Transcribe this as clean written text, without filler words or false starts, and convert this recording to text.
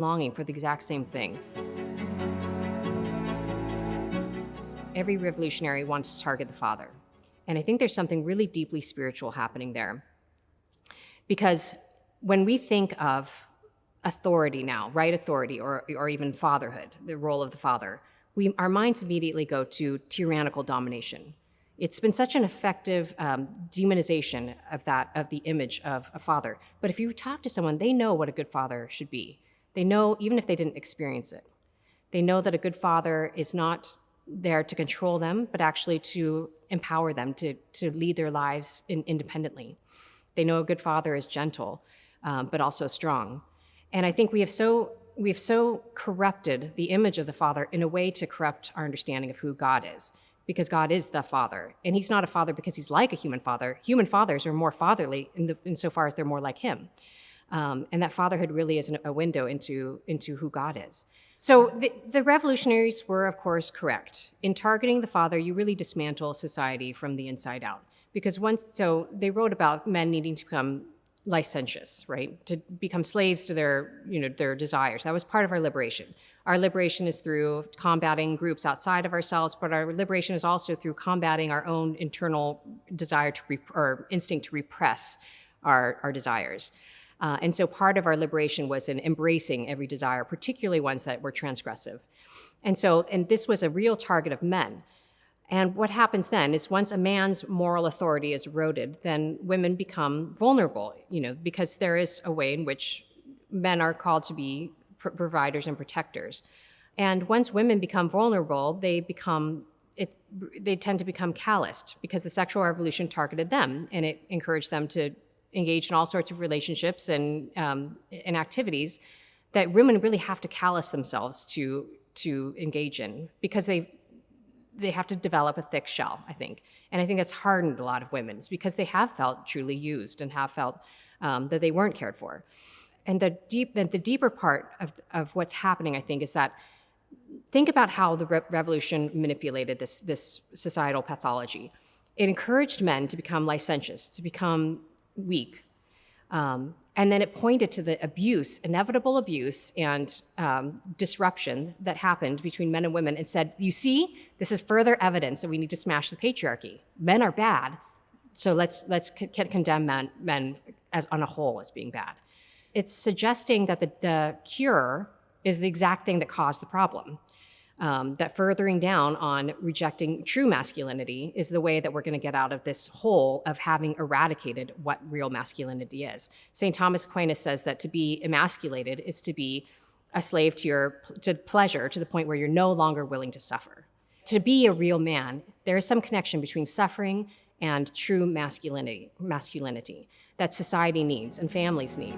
longing for the exact same thing. Every revolutionary wants to target the father. And I think there's something really deeply spiritual happening there. Because when we think of authority now, right authority, or even fatherhood, the role of the father, our minds immediately go to tyrannical domination. It's been such an effective demonization of the image of a father. But if you talk to someone, they know what a good father should be. They know, even if they didn't experience it, they know that a good father is not there to control them, but actually to empower them to lead their lives independently. They know a good father is gentle, but also strong. And I think we have so corrupted the image of the father in a way to corrupt our understanding of who God is, because God is the father. And he's not a father because he's like a human father. Human fathers are more fatherly insofar as they're more like him. And that fatherhood really is a window into who God is. So the revolutionaries were, of course, correct. In targeting the father, you really dismantle society from the inside out. Because so they wrote about men needing to become licentious, right? To become slaves to their desires. That was part of our liberation. Our liberation is through combating groups outside of ourselves, but our liberation is also through combating our own internal desire or instinct to repress our desires. And so part of our liberation was in embracing every desire, particularly ones that were transgressive. And this was a real target of men. And what happens then is once a man's moral authority is eroded, then women become vulnerable, because there is a way in which men are called to be providers and protectors. And once women become vulnerable, they tend to become calloused because the sexual revolution targeted them, and it encouraged them to engage in all sorts of relationships and activities that women really have to callous themselves to engage in, because they have to develop a thick shell, I think. And I think that's hardened a lot of women. It's because they have felt truly used and have felt that they weren't cared for. And the deeper part of what's happening, I think, is that think about how the revolution manipulated this societal pathology. It encouraged men to become licentious, to become weak. And then it pointed to the inevitable abuse and disruption that happened between men and women and said, you see, this is further evidence that we need to smash the patriarchy. Men are bad, so let's condemn men as on a whole as being bad. It's suggesting that the cure is the exact thing that caused the problem. That furthering down on rejecting true masculinity is the way that we're going to get out of this hole of having eradicated what real masculinity is. St. Thomas Aquinas says that to be emasculated is to be a slave to pleasure to the point where you're no longer willing to suffer. To be a real man, there is some connection between suffering and true masculinity that society needs and families need.